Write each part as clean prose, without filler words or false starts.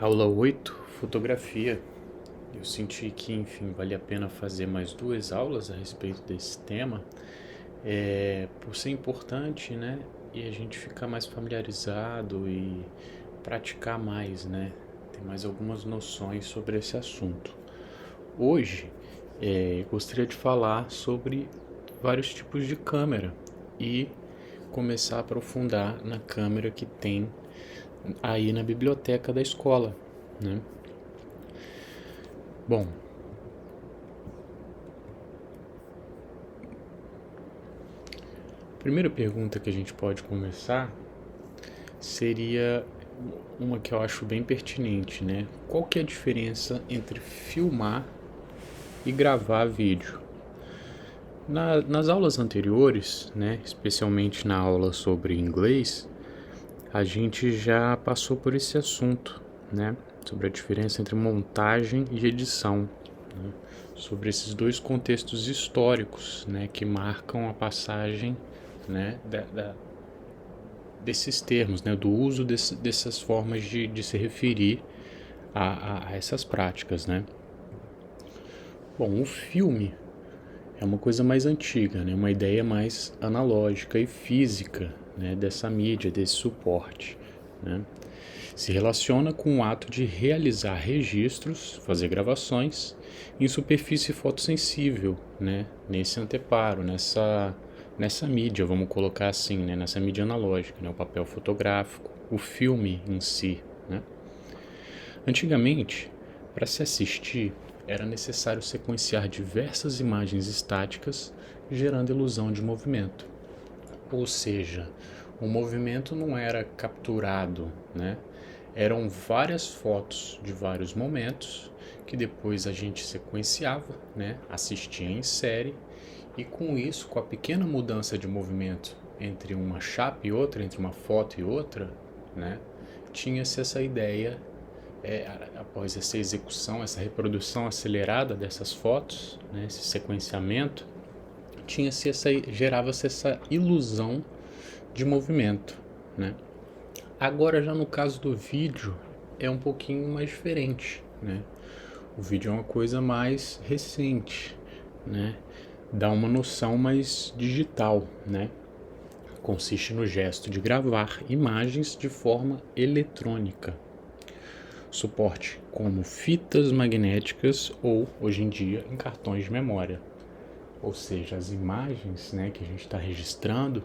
Aula 8, fotografia. Eu senti que, enfim, vale a pena fazer mais 2 aulas a respeito desse tema, por ser importante, né? E a gente ficar mais familiarizado e praticar mais, né? Ter mais algumas noções sobre esse assunto. Hoje, gostaria de falar sobre vários tipos de câmera e começar a aprofundar na câmera que tem aí na biblioteca da escola, né? Bom, a primeira pergunta que a gente pode começar seria uma que eu acho bem pertinente, né? Qual que é a diferença entre filmar e gravar vídeo? Nas aulas anteriores, né, especialmente na aula sobre inglês, a gente já passou por esse assunto, né, sobre a diferença entre montagem e edição, né, sobre esses dois contextos históricos, né, que marcam a passagem, né, desses termos, né, do uso dessas formas de se referir a essas práticas, né. Bom, o filme é uma coisa mais antiga, né, uma ideia mais analógica e física, né, dessa mídia, desse suporte, né. Se relaciona com o ato de realizar registros, fazer gravações em superfície fotossensível, né, nesse anteparo, nessa mídia, vamos colocar assim, né, nessa mídia analógica, né, o papel fotográfico, o filme em si, né. Antigamente, para se assistir, era necessário sequenciar diversas imagens estáticas, gerando ilusão de movimento. Ou seja, o movimento não era capturado, né? Eram várias fotos de vários momentos que depois a gente sequenciava, né? Assistia em série e com isso, com a pequena mudança de movimento entre uma chapa e outra, entre uma foto e outra, né? Tinha-se essa ideia, após essa execução, essa reprodução acelerada dessas fotos, né? Esse sequenciamento, gerava-se essa ilusão de movimento, né? Agora já no caso do vídeo é um pouquinho mais diferente, né? O vídeo é uma coisa mais recente, né? Dá uma noção mais digital, né? Consiste no gesto de gravar imagens de forma eletrônica. Suporte como fitas magnéticas ou, hoje em dia, em cartões de memória. Ou seja, as imagens, né, que a gente está registrando,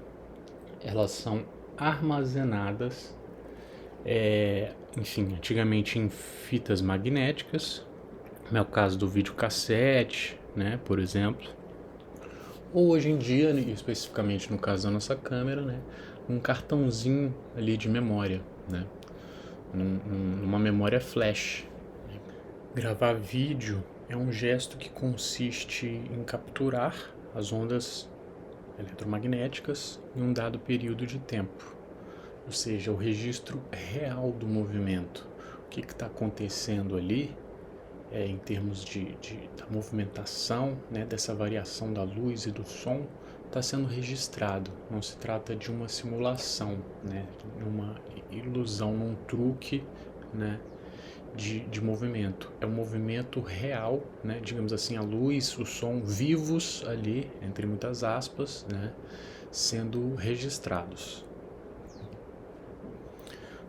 elas são armazenadas, enfim, antigamente em fitas magnéticas, no caso do videocassete, né, por exemplo, ou hoje em dia, especificamente no caso da nossa câmera, né, um cartãozinho ali de memória, né, numa memória flash. Gravar vídeo é um gesto que consiste em capturar as ondas eletromagnéticas em um dado período de tempo, ou seja, o registro real do movimento. O que está acontecendo ali em termos da movimentação, né, dessa variação da luz e do som, está sendo registrado. Não se trata de uma simulação, né, uma ilusão, um truque, né, de movimento. É um movimento real, né, digamos assim, a luz, o som vivos ali, entre muitas aspas, né, sendo registrados.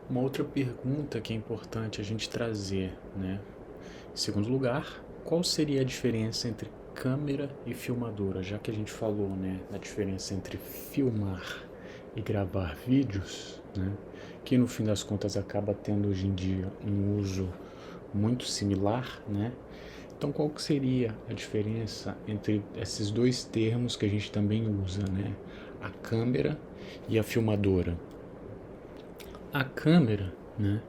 Uma outra pergunta que é importante a gente trazer, né? Em segundo lugar, qual seria a diferença entre câmera e filmadora? Já que a gente falou, né, da diferença entre filmar e gravar vídeos, né, que no fim das contas acaba tendo hoje em dia um uso muito similar, né? Então, qual que seria a diferença entre esses dois termos que a gente também usa, né? A câmera e a filmadora. A câmera, né,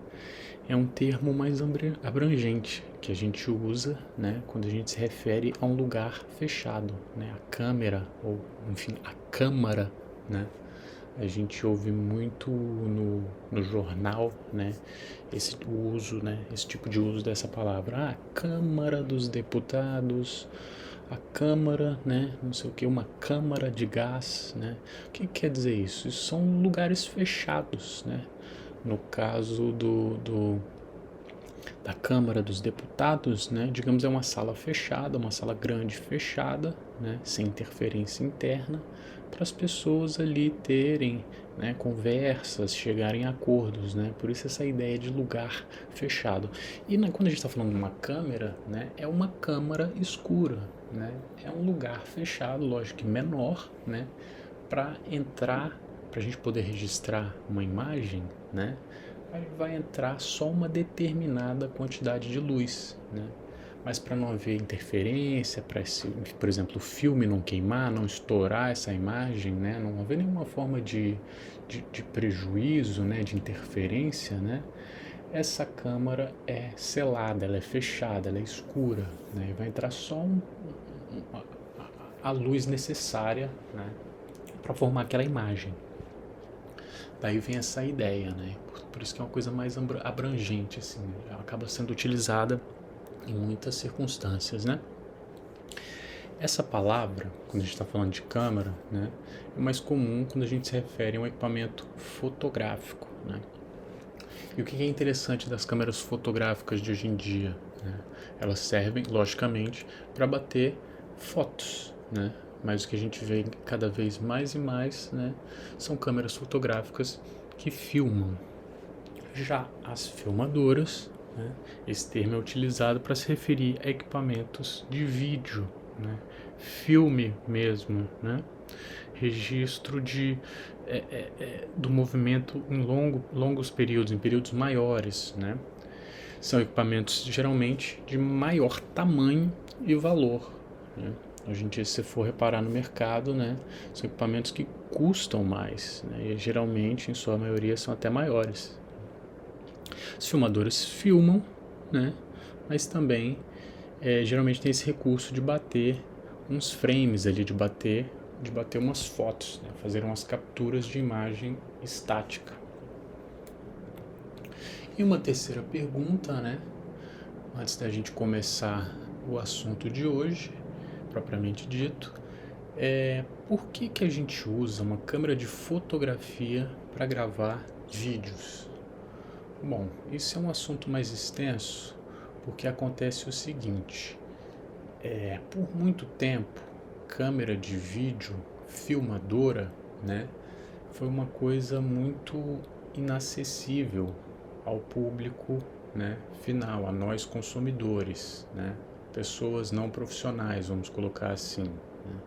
é um termo mais abrangente que a gente usa, né, quando a gente se refere a um lugar fechado, né, a câmera ou, enfim, a câmara, né. A gente ouve muito no jornal, né, esse tipo de uso dessa palavra. Câmara dos Deputados, a Câmara, né, não sei o que, uma câmara de gás, né. O que quer dizer isso? Isso são lugares fechados, né. No caso da Câmara dos Deputados, né? Digamos, é uma sala fechada, uma sala grande fechada, né? Sem interferência interna, para as pessoas ali terem, né, conversas, chegarem a acordos, né? Por isso essa ideia de lugar fechado. E quando a gente está falando de uma câmera, né, é uma câmara escura, né? É um lugar fechado, lógico que menor, né? Para entrar, para a gente poder registrar uma imagem, né? Vai entrar só uma determinada quantidade de luz, né? Mas para não haver interferência, para, por exemplo, o filme não queimar, não estourar essa imagem, né? Não haver nenhuma forma de prejuízo, né? De interferência, né? Essa câmara é selada, ela é fechada, ela é escura, né? Vai entrar só a luz necessária, né? Para formar aquela imagem. Daí vem essa ideia, né? Por isso que é uma coisa mais abrangente, assim, ela acaba sendo utilizada em muitas circunstâncias, né? Essa palavra, quando a gente está falando de câmera, né, é mais comum quando a gente se refere a um equipamento fotográfico, né? E o que é interessante das câmeras fotográficas de hoje em dia, né? Elas servem, logicamente, para bater fotos, né? Mas o que a gente vê cada vez mais e mais, né, são câmeras fotográficas que filmam. Já as filmadoras, né, esse termo é utilizado para se referir a equipamentos de vídeo, né, filme mesmo, né, registro do movimento em longos períodos, em períodos maiores, né. São equipamentos geralmente de maior tamanho e valor, né. Hoje em dia, se você for reparar no mercado, né, são equipamentos que custam mais, né, e geralmente, em sua maioria, são até maiores. Os filmadores filmam, né, mas também geralmente tem esse recurso de bater uns frames ali, de bater umas fotos, né, fazer umas capturas de imagem estática. E uma terceira pergunta, né, antes da gente começar o assunto de hoje, propriamente dito, por que a gente usa uma câmera de fotografia para gravar vídeos? Bom, isso é um assunto mais extenso, porque acontece o seguinte, por muito tempo, câmera de vídeo, filmadora, né, foi uma coisa muito inacessível ao público, né, final, a nós consumidores, né, pessoas não profissionais, vamos colocar assim, né.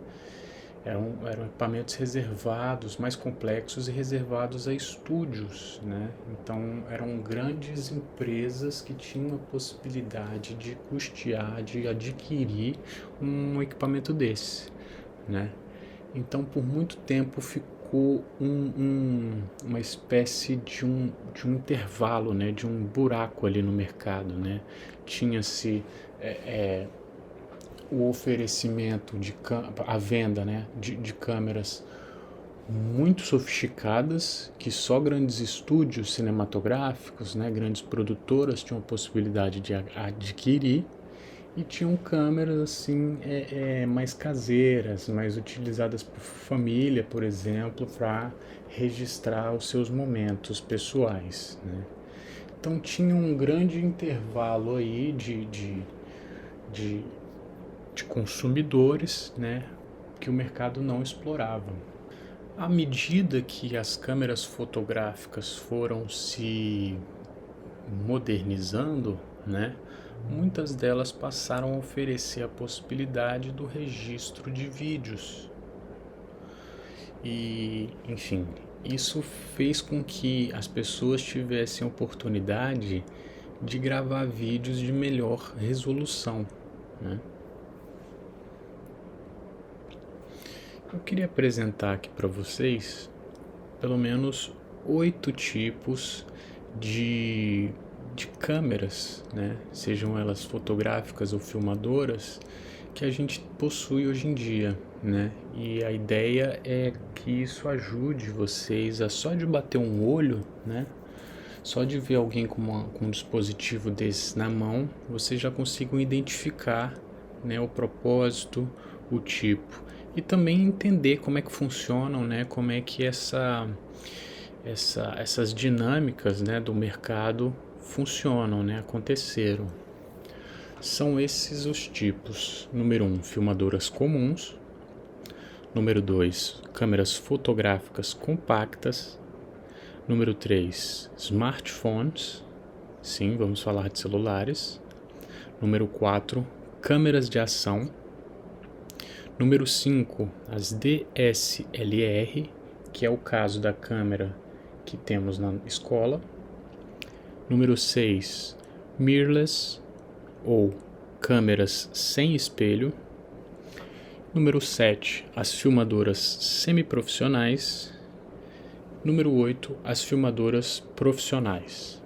Eram equipamentos reservados, mais complexos e reservados a estúdios, né? Então eram grandes empresas que tinham a possibilidade de custear, de adquirir um equipamento desse, né? Então por muito tempo ficou uma espécie de um intervalo, né? De um buraco ali no mercado, né? Tinha-se o oferecimento a venda, né, de câmeras muito sofisticadas que só grandes estúdios cinematográficos, né, grandes produtoras tinham a possibilidade de adquirir, e tinham câmeras assim mais caseiras, mais utilizadas por família, por exemplo, para registrar os seus momentos pessoais, né? Então tinha um grande intervalo aí de consumidores, né, que o mercado não explorava. À medida que as câmeras fotográficas foram se modernizando, né, muitas delas passaram a oferecer a possibilidade do registro de vídeos. E, enfim, isso fez com que as pessoas tivessem a oportunidade de gravar vídeos de melhor resolução, né? Eu queria apresentar aqui para vocês pelo menos 8 tipos de câmeras, né? Sejam elas fotográficas ou filmadoras, que a gente possui hoje em dia, né? E a ideia é que isso ajude vocês a só de bater um olho, né? Só de ver alguém com um dispositivo desse na mão, vocês já consigam identificar, né, o propósito, o tipo. E também entender como é que funcionam, né, como é que essas dinâmicas, né, do mercado funcionam, né? Aconteceram. São esses os tipos. Número 1, filmadoras comuns. Número 2, câmeras fotográficas compactas. Número 3, smartphones. Sim, vamos falar de celulares. Número 4, câmeras de ação. Número 5, as DSLR, que é o caso da câmera que temos na escola. Número 6, mirrorless, ou câmeras sem espelho. Número 7, as filmadoras semiprofissionais. Número 8, as filmadoras profissionais.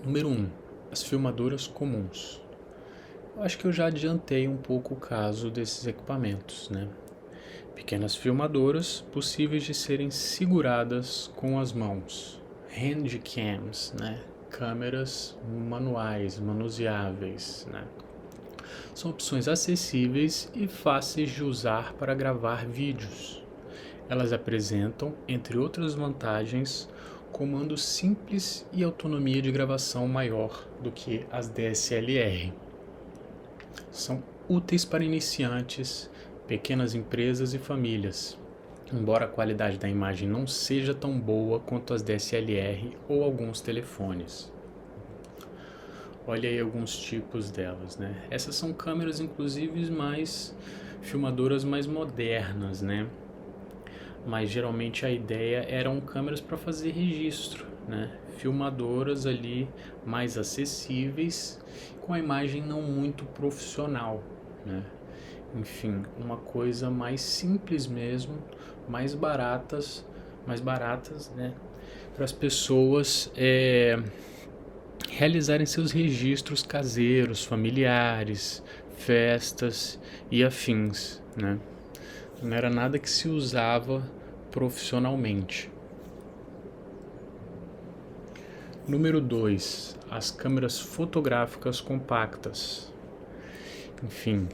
Número 1, as filmadoras comuns. Eu acho que eu já adiantei um pouco o caso desses equipamentos, né? Pequenas filmadoras possíveis de serem seguradas com as mãos. Handcams, né? Câmeras manuais, manuseáveis, né? São opções acessíveis e fáceis de usar para gravar vídeos. Elas apresentam, entre outras vantagens, comando simples e autonomia de gravação maior do que as DSLR. São úteis para iniciantes, pequenas empresas e famílias, embora a qualidade da imagem não seja tão boa quanto as DSLR ou alguns telefones. Olha aí alguns tipos delas, né? Essas são câmeras, inclusive, filmadoras mais modernas, né? Mas geralmente a ideia eram câmeras para fazer registro, né? Filmadoras ali mais acessíveis, com a imagem não muito profissional, né? Enfim, uma coisa mais simples mesmo, mais baratas, né? Para as pessoas realizarem seus registros caseiros, familiares, festas e afins, né? Não era nada que se usava profissionalmente. Número 2, as câmeras fotográficas compactas. Enfim,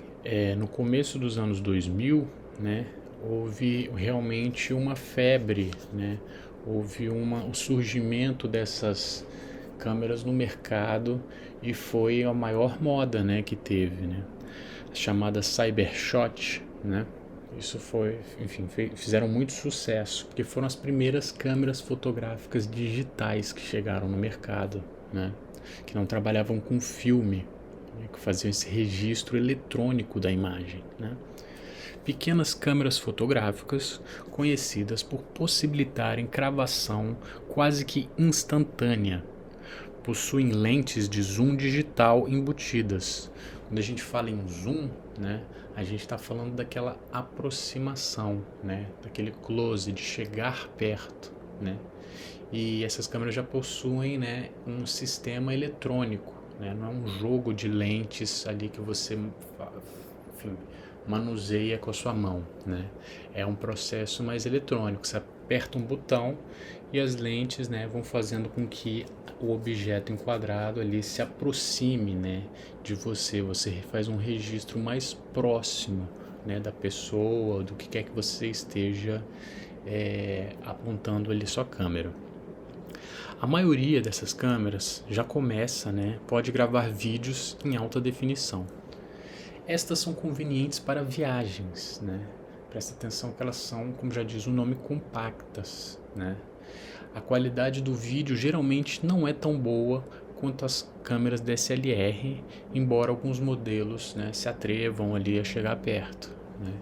no começo dos anos 2000, né, houve realmente uma febre, né? Houve o surgimento dessas câmeras no mercado e foi a maior moda, né, que teve, né? A chamada Cybershot, né? Isso foi, enfim, fizeram muito sucesso, porque foram as primeiras câmeras fotográficas digitais que chegaram no mercado, né? Que não trabalhavam com filme, né? Que faziam esse registro eletrônico da imagem, né? Pequenas câmeras fotográficas conhecidas por possibilitarem gravação quase que instantânea. Possuem lentes de zoom digital embutidas. Quando a gente fala em zoom, né, a gente está falando daquela aproximação, né, daquele close, de chegar perto, né? E essas câmeras já possuem, né, um sistema eletrônico, né? Não é um jogo de lentes ali que você, enfim, manuseia com a sua mão, né? É um processo mais eletrônico. Você aperta um botão e as lentes, né, vão fazendo com que o objeto enquadrado ali se aproxime, né, de você. Você faz um registro mais próximo, né, da pessoa, do que quer que você esteja apontando ali sua câmera. A maioria dessas câmeras já começa, né, pode gravar vídeos em alta definição. Estas são convenientes para viagens, né? Presta atenção que elas são, como já diz o nome, compactas, né? A qualidade do vídeo geralmente não é tão boa quanto as câmeras DSLR, embora alguns modelos, né, se atrevam ali a chegar perto, né?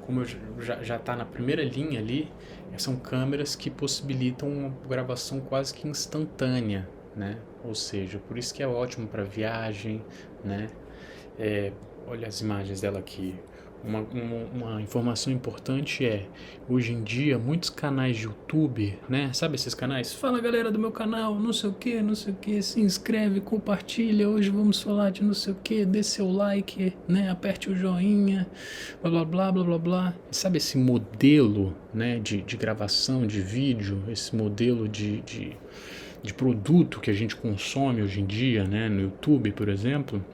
Como já está na primeira linha ali, são câmeras que possibilitam uma gravação quase que instantânea, né? Ou seja, por isso que é ótimo para viagem, né? Olha as imagens dela aqui. Uma informação importante hoje em dia, muitos canais de YouTube, né? Sabe esses canais? Fala galera do meu canal, não sei o que, se inscreve, compartilha, hoje vamos falar de não sei o que, dê seu like, né? Aperte o joinha, blá blá blá blá blá blá. Sabe esse modelo, né, de gravação de vídeo, esse modelo de produto que a gente consome hoje em dia, né? No YouTube, por exemplo.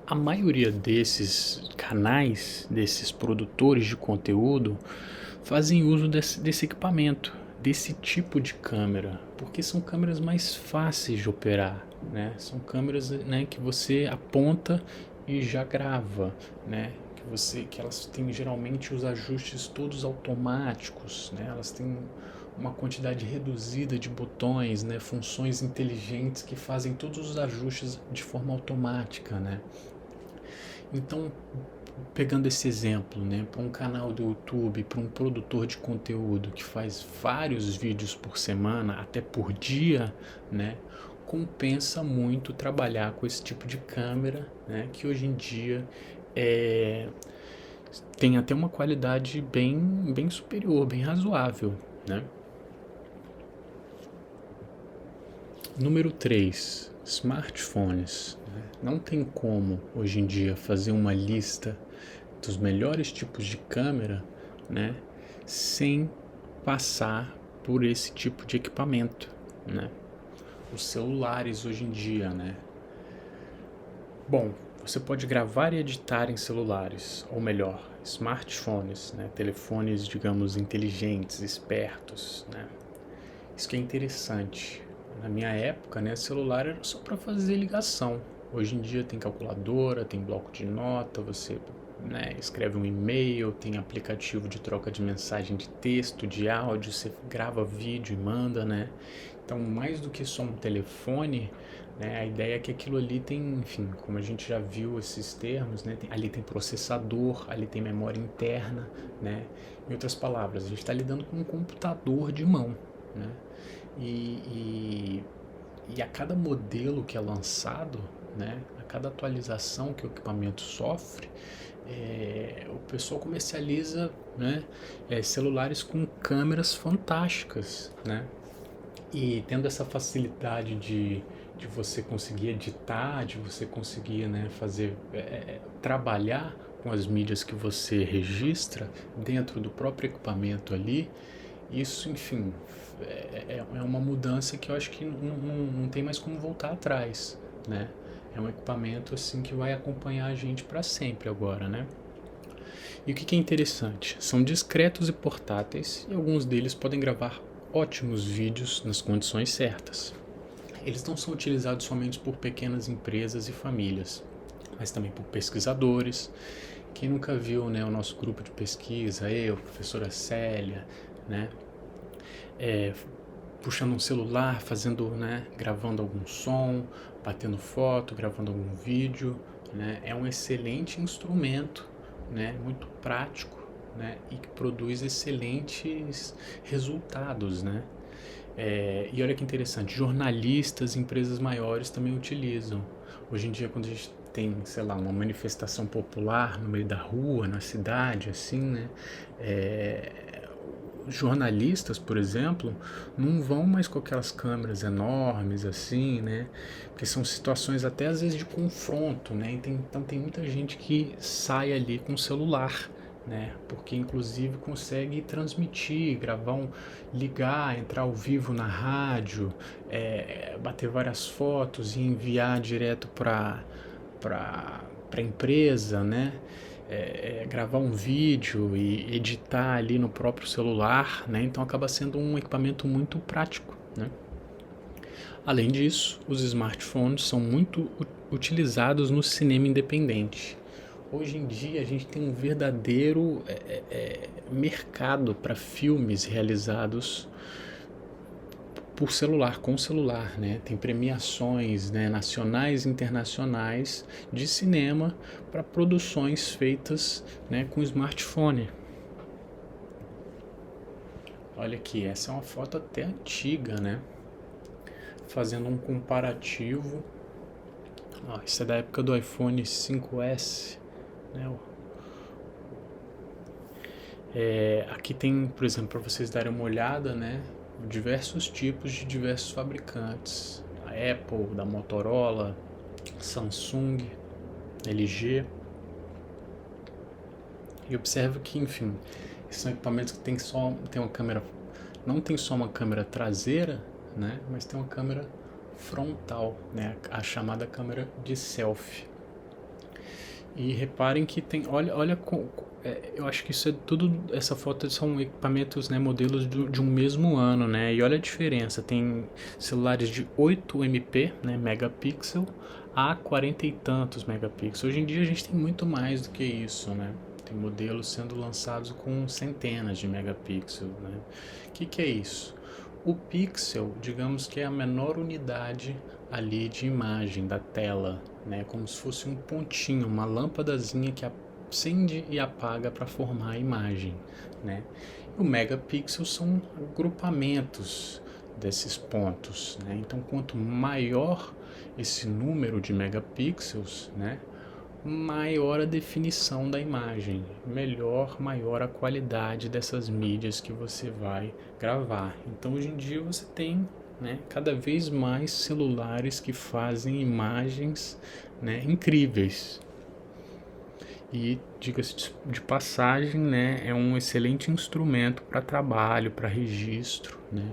A maioria desses canais, desses produtores de conteúdo, fazem uso desse equipamento, desse tipo de câmera, porque são câmeras mais fáceis de operar, né? São câmeras, né, que você aponta e já grava, né? Que elas têm geralmente os ajustes todos automáticos, né? Elas têm uma quantidade reduzida de botões, né? Funções inteligentes que fazem todos os ajustes de forma automática, né? Então, pegando esse exemplo, né, para um canal do YouTube, para um produtor de conteúdo que faz vários vídeos por semana, até por dia, né, compensa muito trabalhar com esse tipo de câmera, né, que hoje em dia tem até uma qualidade bem superior, bem razoável, né? Número 3, smartphones. Não tem como hoje em dia fazer uma lista dos melhores tipos de câmera, né, sem passar por esse tipo de equipamento, né? Os celulares hoje em dia, né? Bom, você pode gravar e editar em celulares, ou melhor, smartphones, né? Telefones, digamos, inteligentes, espertos, né? Isso que é interessante. Na minha época, né, celular era só para fazer ligação. Hoje em dia tem calculadora, tem bloco de nota, você, né, escreve um e-mail, tem aplicativo de troca de mensagem de texto, de áudio, você grava vídeo e manda, né? Então, mais do que só um telefone, né, a ideia é que aquilo ali tem, enfim, como a gente já viu esses termos, né, ali tem processador, ali tem memória interna, né? Em outras palavras, a gente está lidando com um computador de mão, né? E a cada modelo que é lançado, né, a cada atualização que o equipamento sofre, o pessoal comercializa, né, celulares com câmeras fantásticas, né? E tendo essa facilidade de você conseguir editar, de você conseguir, né, fazer, trabalhar com as mídias que você registra dentro do próprio equipamento ali, isso, enfim, é uma mudança que eu acho que não tem mais como voltar atrás, né? É um equipamento assim que vai acompanhar a gente para sempre agora, né? E o que é interessante? São discretos e portáteis e alguns deles podem gravar ótimos vídeos nas condições certas. Eles não são utilizados somente por pequenas empresas e famílias, mas também por pesquisadores. Quem nunca viu, né, o nosso grupo de pesquisa, eu, a professora Célia, né, puxando um celular, fazendo, né, gravando algum som, batendo foto, gravando algum vídeo, né, é um excelente instrumento, né, muito prático, né, e que produz excelentes resultados, né. E olha que interessante, jornalistas, empresas maiores também utilizam. Hoje em dia, quando a gente tem, sei lá, uma manifestação popular no meio da rua, na cidade, assim, né, jornalistas, por exemplo, não vão mais com aquelas câmeras enormes assim, né? Porque são situações até às vezes de confronto, né? Então tem muita gente que sai ali com o celular, né? Porque inclusive consegue transmitir, ligar, entrar ao vivo na rádio, bater várias fotos e enviar direto para a empresa, né? Gravar um vídeo e editar ali no próprio celular, né? Então acaba sendo um equipamento muito prático, né? Além disso, os smartphones são muito utilizados no cinema independente. Hoje em dia a gente tem um verdadeiro mercado para filmes realizados por celular, com celular, né? Tem premiações, né, nacionais e internacionais de cinema para produções feitas, né, com smartphone. Olha aqui, essa é uma foto até antiga, né? Fazendo um comparativo. Isso é da época do iPhone 5S, né? Aqui tem, por exemplo, para vocês darem uma olhada, né? Diversos tipos de diversos fabricantes, a Apple, da Motorola, Samsung, LG. E observo que, enfim, esses são equipamentos que tem uma câmera, não tem só uma câmera traseira, né, mas tem uma câmera frontal, né, a chamada câmera de selfie. E reparem que tem, olha eu acho que isso é tudo, essa foto são equipamentos, né, modelos de um mesmo ano, né, e olha a diferença, tem celulares de 8 MP, né, megapixel, a 40 e tantos megapixels. Hoje em dia a gente tem muito mais do que isso, né, tem modelos sendo lançados com centenas de megapixels, né. O que é isso? O pixel, digamos que é a menor unidade ali de imagem da tela, né? Como se fosse um pontinho, uma lâmpadazinha que acende e apaga para formar a imagem, né? E o megapixel são agrupamentos desses pontos, né? Então, quanto maior esse número de megapixels, né, maior a definição da imagem, maior a qualidade dessas mídias que você vai gravar. Então hoje em dia você tem, né, cada vez mais celulares que fazem imagens, né, incríveis. E diga-se de passagem, né, é um excelente instrumento para trabalho, para registro, né?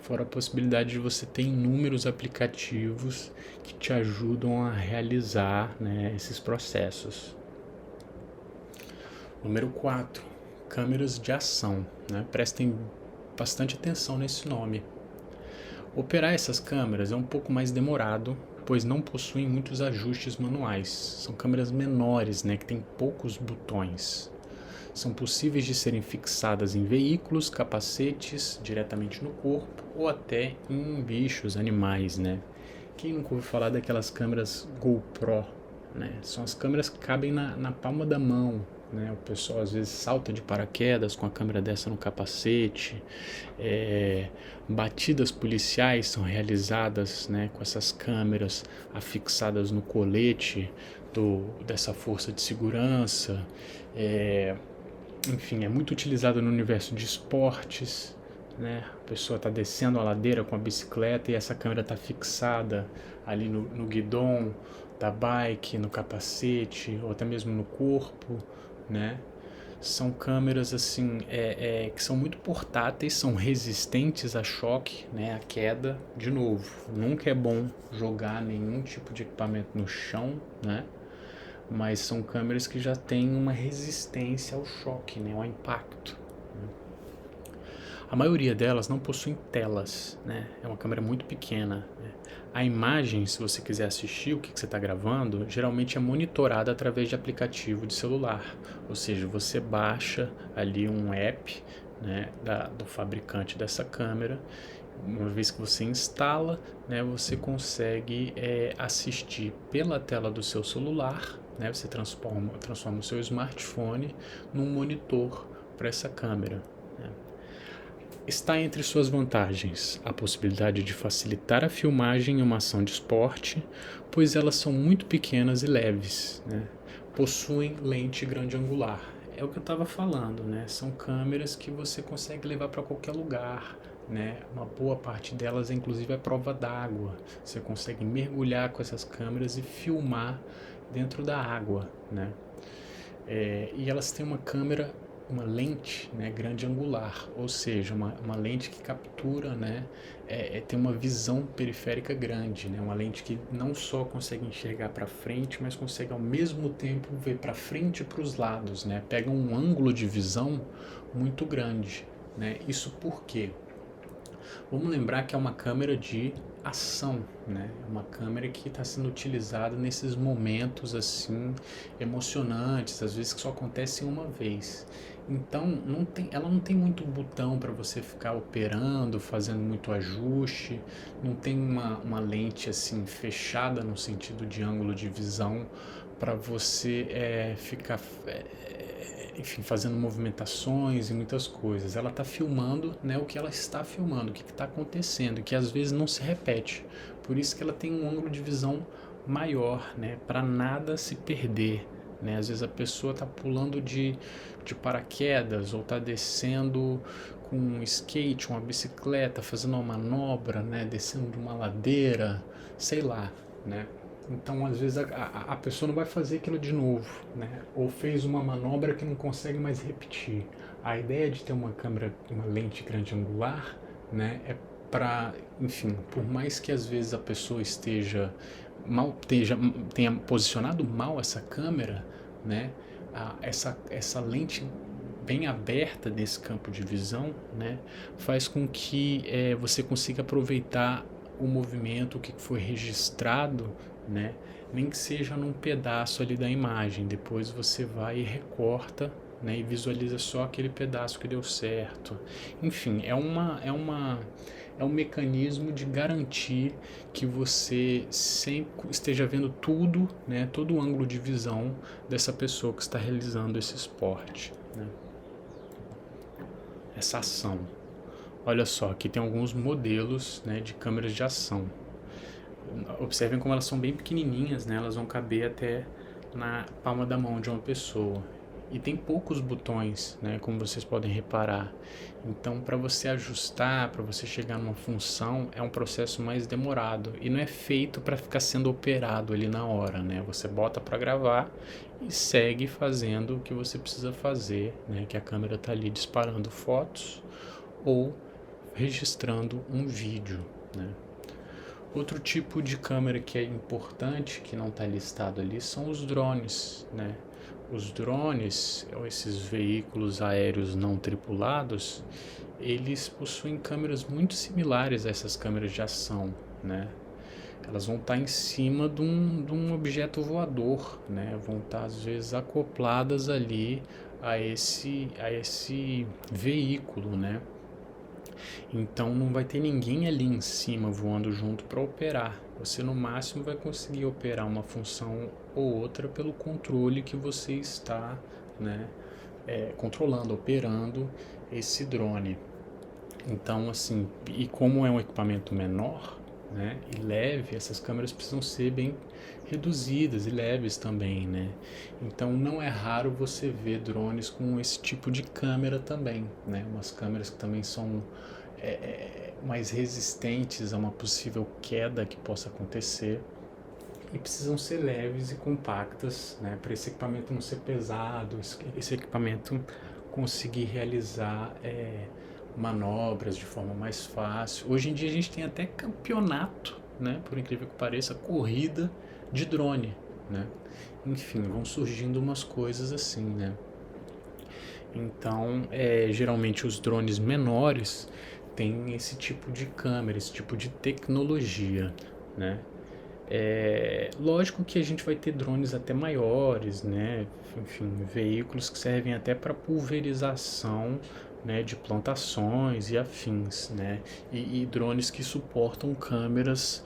Fora a possibilidade de você ter inúmeros aplicativos que te ajudam a realizar, né, esses processos. Número 4, câmeras de ação, né? Prestem bastante atenção nesse nome. Operar essas câmeras é um pouco mais demorado, pois não possuem muitos ajustes manuais. São câmeras menores, né, que têm poucos botões. São possíveis de serem fixadas em veículos, capacetes, diretamente no corpo ou até em bichos, animais, né? Quem nunca ouviu falar daquelas câmeras GoPro, né? São as câmeras que cabem na palma da mão, né? O pessoal às vezes salta de paraquedas com a câmera dessa no capacete. Batidas policiais são realizadas, né, com essas câmeras afixadas no colete dessa força de segurança. Enfim, é muito utilizado no universo de esportes, né? A pessoa está descendo a ladeira com a bicicleta e essa câmera está fixada ali no guidão da bike, no capacete ou até mesmo no corpo, né? São câmeras assim, que são muito portáteis, são resistentes a choque, né, a queda. De novo, nunca é bom jogar nenhum tipo de equipamento no chão, né? Mas são câmeras que já têm uma resistência ao choque, né, ao impacto. A maioria delas não possuem telas, né? É uma câmera muito pequena, né? A imagem, se você quiser assistir o que você está gravando, geralmente é monitorada através de aplicativo de celular. Ou seja, você baixa ali um app, né, do fabricante dessa câmera. Uma vez que você instala, né, você consegue assistir pela tela do seu celular, né? Você transforma o seu smartphone num monitor para essa câmera, né? Está entre suas vantagens a possibilidade de facilitar a filmagem em uma ação de esporte, pois elas são muito pequenas e leves, né? Possuem lente grande angular. É o que eu estava falando, né? São câmeras que você consegue levar para qualquer lugar, né? Uma boa parte delas, inclusive, é prova d'água. Você consegue mergulhar com essas câmeras e filmar dentro da água, né? E elas têm uma lente, né, grande angular, ou seja, uma lente que captura, né, tem uma visão periférica grande, né, uma lente que não só consegue enxergar para frente, mas consegue ao mesmo tempo ver para frente e para os lados, né, pega um ângulo de visão muito grande, né. Isso por quê? Vamos lembrar que é uma câmera de ação, né? Uma câmera que está sendo utilizada nesses momentos assim emocionantes, às vezes que só acontecem uma vez. Então ela não tem muito botão para você ficar operando, fazendo muito ajuste, não tem uma lente assim fechada no sentido de ângulo de visão para você ficar enfim, fazendo movimentações e muitas coisas. Ela está filmando, né, o que ela está filmando, o que está acontecendo, que às vezes não se repete. Por isso que ela tem um ângulo de visão maior, né, para nada se perder, né? Às vezes a pessoa está pulando de paraquedas ou está descendo com um skate, uma bicicleta, fazendo uma manobra, né, descendo de uma ladeira, sei lá, né? Então, às vezes, a pessoa não vai fazer aquilo de novo, né? Ou fez uma manobra que não consegue mais repetir. A ideia de ter uma câmera, uma lente grande angular, né, é para, enfim, por mais que às vezes a pessoa tenha posicionado mal essa câmera, né, essa lente bem aberta nesse campo de visão, né, faz com que você consiga aproveitar o movimento, o que foi registrado, né, nem que seja num pedaço ali da imagem. Depois você vai e recorta, né, e visualiza só aquele pedaço que deu certo. Enfim, é um mecanismo de garantir que você sempre esteja vendo tudo, né, todo o ângulo de visão dessa pessoa que está realizando esse esporte, né, essa ação. Olha só, aqui tem alguns modelos, né, de câmeras de ação. Observem como elas são bem pequenininhas, né, elas vão caber até na palma da mão de uma pessoa. E tem poucos botões, né, como vocês podem reparar. Então, para você ajustar, para você chegar numa função, é um processo mais demorado. E não é feito para ficar sendo operado ali na hora, né? Você bota para gravar e segue fazendo o que você precisa fazer, né? Que a câmera está ali disparando fotos ou registrando um vídeo, né? Outro tipo de câmera que é importante, que não está listado ali, são os drones, né? Os drones, ou esses veículos aéreos não tripulados, eles possuem câmeras muito similares a essas câmeras de ação, né? Elas vão estar em cima de um objeto voador, né? Vão estar, às vezes, acopladas ali a esse veículo, né? Então não vai ter ninguém ali em cima voando junto para operar. Você no máximo vai conseguir operar uma função ou outra pelo controle que você está, né, controlando, operando esse drone. Então, assim, e como é um equipamento menor, né, e leve, essas câmeras precisam ser bem reduzidas e leves também, né? Então não é raro você ver drones com esse tipo de câmera também, né? Umas câmeras que também são mais resistentes a uma possível queda que possa acontecer e precisam ser leves e compactas, né? Para esse equipamento não ser pesado, esse equipamento conseguir realizar manobras de forma mais fácil. Hoje em dia a gente tem até campeonato, né? Por incrível que pareça, corrida de drone, né? Enfim, vão surgindo umas coisas assim, né? Então, geralmente os drones menores têm esse tipo de câmera, esse tipo de tecnologia, né? Lógico que a gente vai ter drones até maiores, né? Enfim, veículos que servem até para pulverização, né, de plantações e afins, né? E drones que suportam câmeras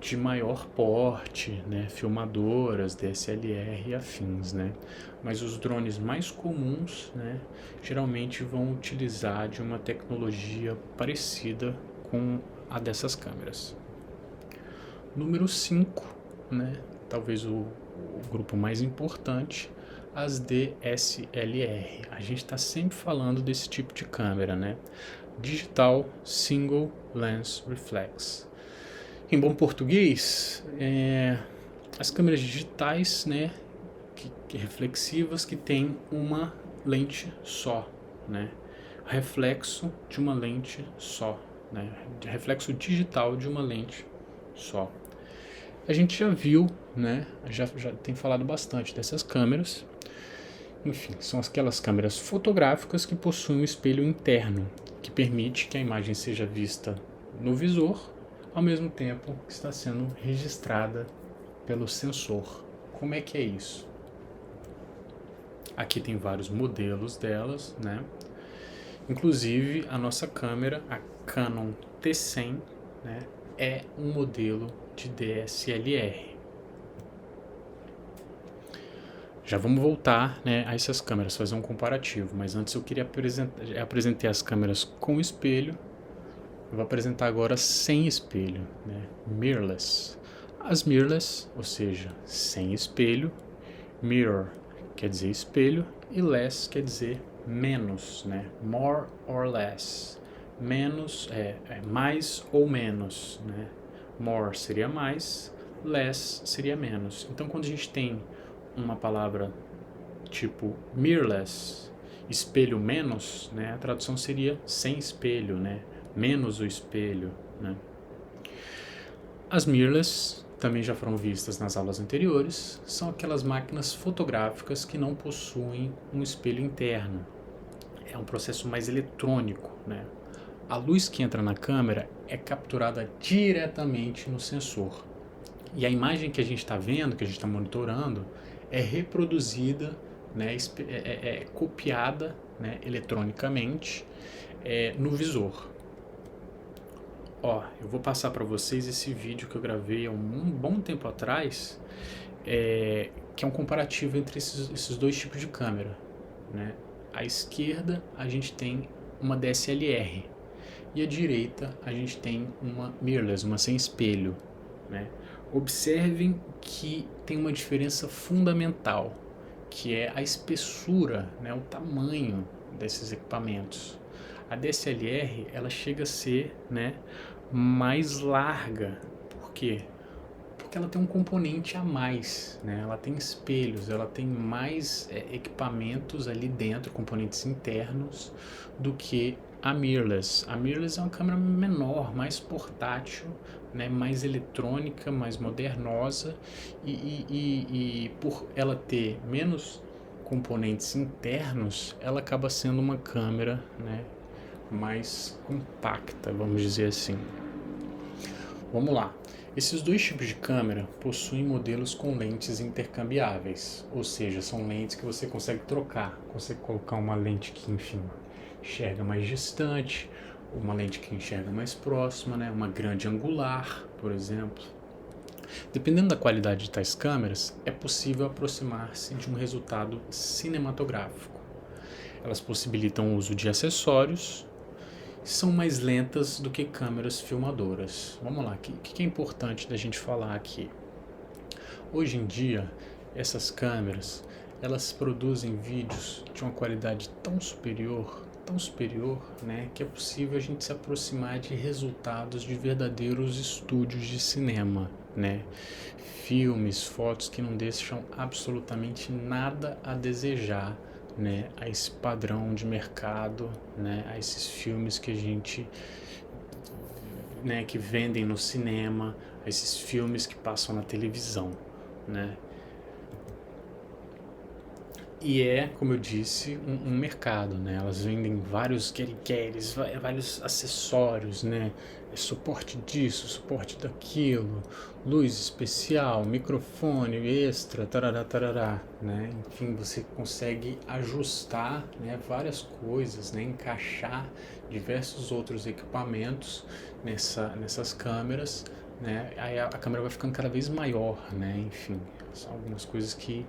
de maior porte, né, filmadoras, DSLR e afins, né? Mas os drones mais comuns, né, geralmente vão utilizar de uma tecnologia parecida com a dessas câmeras. Número 5, né, talvez o grupo mais importante, as DSLR. A gente está sempre falando desse tipo de câmera, né? Digital Single Lens Reflex. Em bom português, as câmeras digitais, né, que reflexivas, que tem uma lente só, né, reflexo de uma lente só, né, reflexo digital de uma lente só. A gente já viu, né, já tem falado bastante dessas câmeras. Enfim, são aquelas câmeras fotográficas que possuem um espelho interno, que permite que a imagem seja vista no visor, ao mesmo tempo que está sendo registrada pelo sensor. Como é que é isso? Aqui tem vários modelos delas, né? Inclusive a nossa câmera, a Canon T100, né, é um modelo de DSLR. Já vamos voltar, né, a essas câmeras, fazer um comparativo, mas antes eu queria apresentar as câmeras com espelho. Eu vou apresentar agora sem espelho, né, mirrorless. As mirrorless, ou seja, sem espelho, mirror quer dizer espelho e less quer dizer menos, né, more or less. Menos mais ou menos, né? More seria mais, less seria menos. Então quando a gente tem uma palavra tipo mirrorless, espelho menos, né, a tradução seria sem espelho, né, menos o espelho, né. As mirrorless também já foram vistas nas aulas anteriores, são aquelas máquinas fotográficas que não possuem um espelho interno. É um processo mais eletrônico, né? A luz que entra na câmera é capturada diretamente no sensor. E a imagem que a gente está vendo, que a gente está monitorando, é reproduzida, né, copiada, né, eletronicamente no visor. Ó, eu vou passar para vocês esse vídeo que eu gravei há um bom tempo atrás, que é um comparativo entre esses dois tipos de câmera, né? À esquerda a gente tem uma DSLR e à direita a gente tem uma mirrorless, uma sem espelho, né? Observem que tem uma diferença fundamental, que é a espessura, né, o tamanho desses equipamentos. A DSLR ela chega a ser, né, mais larga. Por quê? Porque ela tem um componente a mais, né? Ela tem espelhos, ela tem mais equipamentos ali dentro, componentes internos, do que a mirrorless. A mirrorless é uma câmera menor, mais portátil, né? Mais eletrônica, mais modernosa e por ela ter menos componentes internos, ela acaba sendo uma câmera, né, mais compacta, vamos dizer assim. Vamos lá. Esses dois tipos de câmera possuem modelos com lentes intercambiáveis, ou seja, são lentes que você consegue trocar, consegue colocar uma lente que, enfim, enxerga mais distante, uma lente que enxerga mais próxima, né? Uma grande angular, por exemplo. Dependendo da qualidade de tais câmeras, é possível aproximar-se de um resultado cinematográfico. Elas possibilitam o uso de acessórios, são mais lentas do que câmeras filmadoras. Vamos lá, o que é importante da gente falar aqui? Hoje em dia, essas câmeras, elas produzem vídeos de uma qualidade tão superior, né, que é possível a gente se aproximar de resultados de verdadeiros estúdios de cinema, né? Filmes, fotos que não deixam absolutamente nada a desejar, né, a esse padrão de mercado, né, a esses filmes que a gente, né, que vendem no cinema, a esses filmes que passam na televisão, né? E como eu disse, um mercado, né? Elas vendem vários queres, vários acessórios, né? Suporte disso, suporte daquilo, luz especial, microfone extra, tarará, né? Enfim, você consegue ajustar, né, várias coisas, né? Encaixar diversos outros equipamentos nessas câmeras, né? Aí a câmera vai ficando cada vez maior, né? Enfim, são algumas coisas que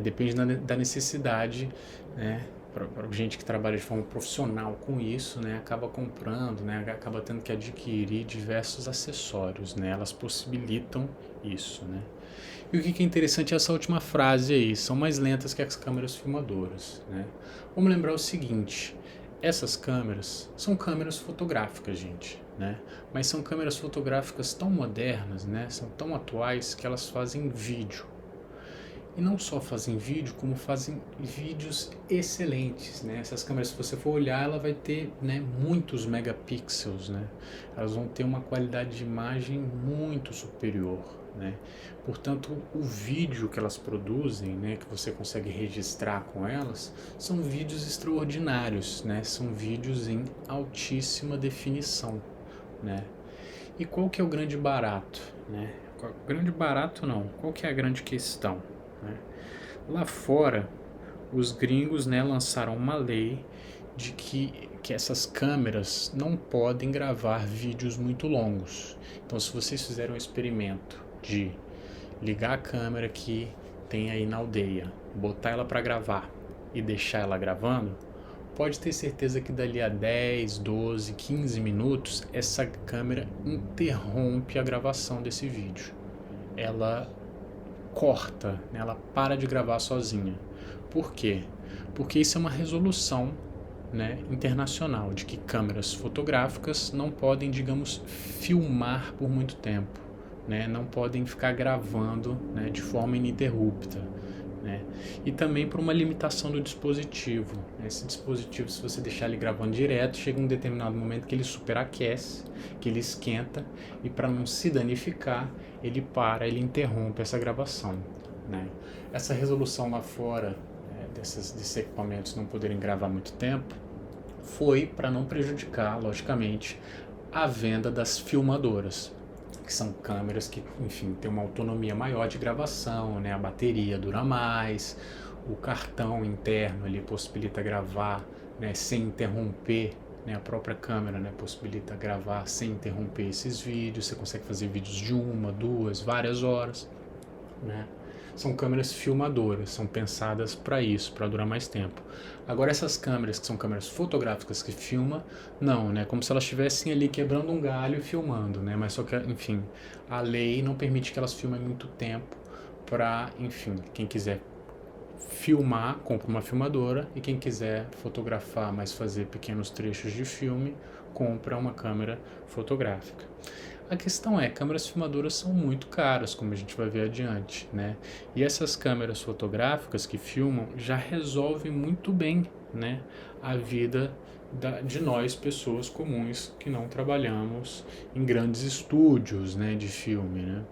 dependem da necessidade, né? Para gente que trabalha de forma profissional com isso, né? Acaba comprando, né? Acaba tendo que adquirir diversos acessórios, né? Elas possibilitam isso, né? E o que é interessante é essa última frase aí, são mais lentas que as câmeras filmadoras, né? Vamos lembrar o seguinte, essas câmeras são câmeras fotográficas, gente, né? Mas são câmeras fotográficas tão modernas, né? São tão atuais que elas fazem vídeo. E não só fazem vídeo, como fazem vídeos excelentes, né? Essas câmeras, se você for olhar, ela vai ter, né, muitos megapixels, né? Elas vão ter uma qualidade de imagem muito superior, né? Portanto, o vídeo que elas produzem, né, que você consegue registrar com elas, são vídeos extraordinários, né? São vídeos em altíssima definição, né? E qual que é o grande barato, né? Grande barato não, qual que é a grande questão? Lá fora, os gringos, né, lançaram uma lei de que essas câmeras não podem gravar vídeos muito longos. Então, se vocês fizerem um experimento de ligar a câmera que tem aí na aldeia, botar ela para gravar e deixar ela gravando, pode ter certeza que dali a 10, 12, 15 minutos, essa câmera interrompe a gravação desse vídeo. Ela corta, né? Ela para de gravar sozinha. Por quê? Porque isso é uma resolução, né, internacional de que câmeras fotográficas não podem, digamos, filmar por muito tempo, né? Não podem ficar gravando, né, de forma ininterrupta, né? E também por uma limitação do dispositivo. Esse dispositivo, se você deixar ele gravando direto, chega um determinado momento que ele superaquece, que ele esquenta, e para não se danificar, ele interrompe essa gravação, né? Essa resolução lá fora, desses equipamentos não poderem gravar muito tempo, foi para não prejudicar, logicamente, a venda das filmadoras, que são câmeras que, enfim, tem uma autonomia maior de gravação, né? A bateria dura mais, o cartão interno ali possibilita gravar, né, sem interromper, né? A própria câmera, né, possibilita gravar sem interromper esses vídeos. Você consegue fazer vídeos de 1, 2, várias horas, né? São câmeras filmadoras, são pensadas para isso, para durar mais tempo. Agora essas câmeras que são câmeras fotográficas que filmam, não, né? Como se elas estivessem ali quebrando um galho e filmando, né? Mas só que, enfim, a lei não permite que elas filmem muito tempo para, enfim, quem quiser filmar, compra uma filmadora, e quem quiser fotografar, mas fazer pequenos trechos de filme, compra uma câmera fotográfica. A questão é, câmeras filmadoras são muito caras, como a gente vai ver adiante, né? E essas câmeras fotográficas que filmam já resolvem muito bem, né, a vida de nós, pessoas comuns, que não trabalhamos em grandes estúdios, né, de filme, né?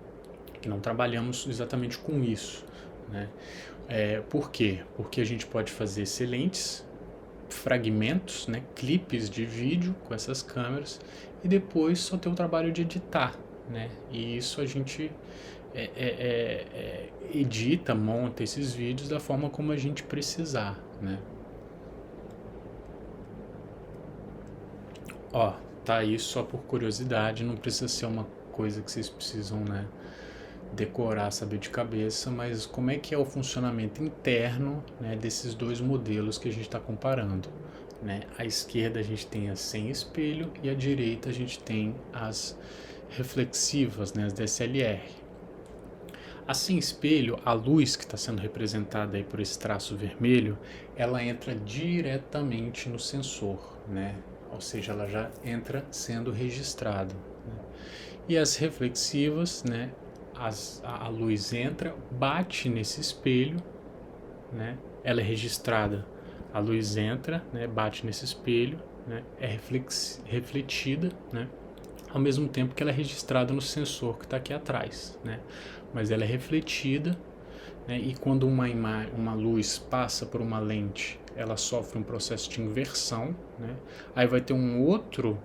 Que não trabalhamos exatamente com isso, né? Por quê? Porque a gente pode fazer excelentes fragmentos, né, clipes de vídeo com essas câmeras, e depois só ter o trabalho de editar, né? E isso a gente edita, monta esses vídeos da forma como a gente precisar, né? Ó, tá aí só por curiosidade, não precisa ser uma coisa que vocês precisam, né, decorar, saber de cabeça, mas como é que é o funcionamento interno, né, desses dois modelos que a gente está comparando, né? À esquerda a gente tem as sem espelho e à direita a gente tem as reflexivas, né, as DSLR. A sem espelho, a luz que está sendo representada aí por esse traço vermelho, ela entra diretamente no sensor, né? Ou seja, ela já entra sendo registrada, né? E as reflexivas, né, a luz entra, bate nesse espelho, né? Ela é registrada, a luz entra, né, bate nesse espelho, né, é refletida, né, ao mesmo tempo que ela é registrada no sensor que está aqui atrás, né? Mas ela é refletida, né, e quando uma luz passa por uma lente, ela sofre um processo de inversão, né? Aí vai ter um outro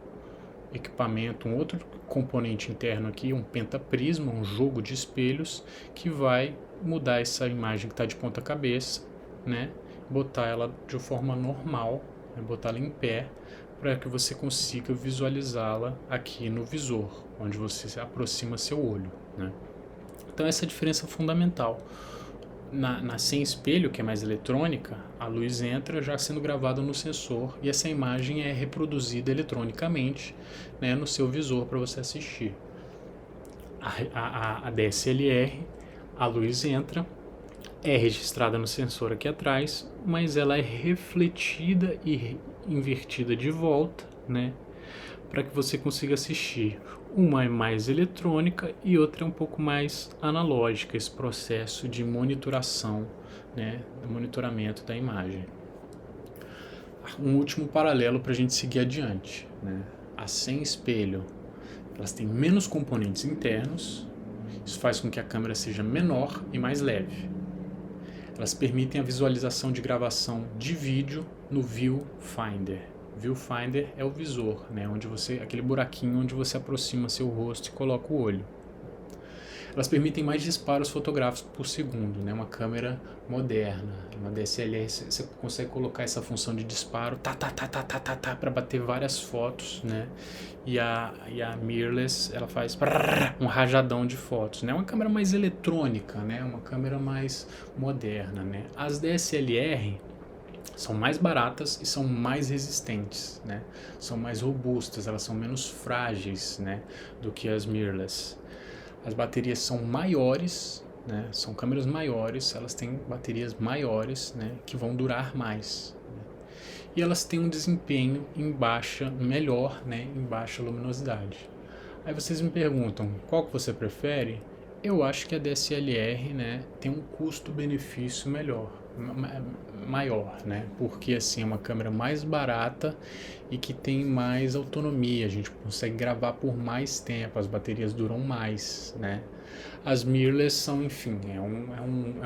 equipamento, um outro componente interno aqui, um pentaprisma, um jogo de espelhos, que vai mudar essa imagem que está de ponta cabeça, né? Botar ela de forma normal, né? Botar ela em pé, para que você consiga visualizá-la aqui no visor, onde você aproxima seu olho, né? Então essa é a diferença fundamental. Na sem espelho, que é mais eletrônica, a luz entra já sendo gravada no sensor e essa imagem é reproduzida eletronicamente, né, no seu visor para você assistir. A DSLR, a luz entra, é registrada no sensor aqui atrás, mas ela é refletida e invertida de volta, né, para que você consiga assistir. Uma é mais eletrônica e outra é um pouco mais analógica, esse processo de monitoração, né, do monitoramento da imagem. Um último paralelo para a gente seguir adiante, né? As sem espelho, elas têm menos componentes internos, isso faz com que a câmera seja menor e mais leve. Elas permitem a visualização de gravação de vídeo no Viewfinder. Viewfinder é o visor, né, onde aquele buraquinho onde você aproxima seu rosto e coloca o olho. Elas permitem mais disparos fotográficos por segundo, né, uma câmera moderna. Uma DSLR você consegue colocar essa função de disparo para bater várias fotos, né? E a mirrorless, ela faz um rajadão de fotos, né? Uma câmera mais eletrônica, né? Uma câmera mais moderna, né? As DSLR são mais baratas e são mais resistentes, né? São mais robustas, elas são menos frágeis, né, do que as mirrorless. As baterias são maiores, né? São câmeras maiores, elas têm baterias maiores, né, que vão durar mais, né? E elas têm um desempenho melhor, né, em baixa luminosidade. Aí vocês me perguntam, qual que você prefere? Eu acho que a DSLR, né, tem um custo-benefício maior, né? Porque assim é uma câmera mais barata e que tem mais autonomia. A gente consegue gravar por mais tempo, as baterias duram mais, né? As mirrorless são, enfim, é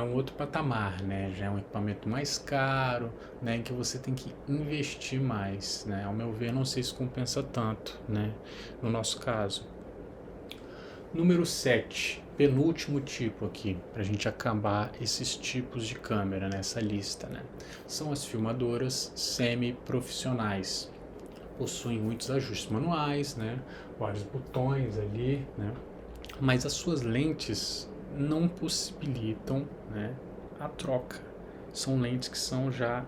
um outro patamar, né? Já é um equipamento mais caro, né? Em que você tem que investir mais, né? Ao meu ver, não sei se compensa tanto, né? No nosso caso. Número 7, penúltimo tipo aqui, para a gente acabar esses tipos de câmera nessa lista, né? São as filmadoras semi-profissionais. Possuem muitos ajustes manuais, né? Vários botões ali, né? Mas as suas lentes não possibilitam, né, a troca. São lentes que são já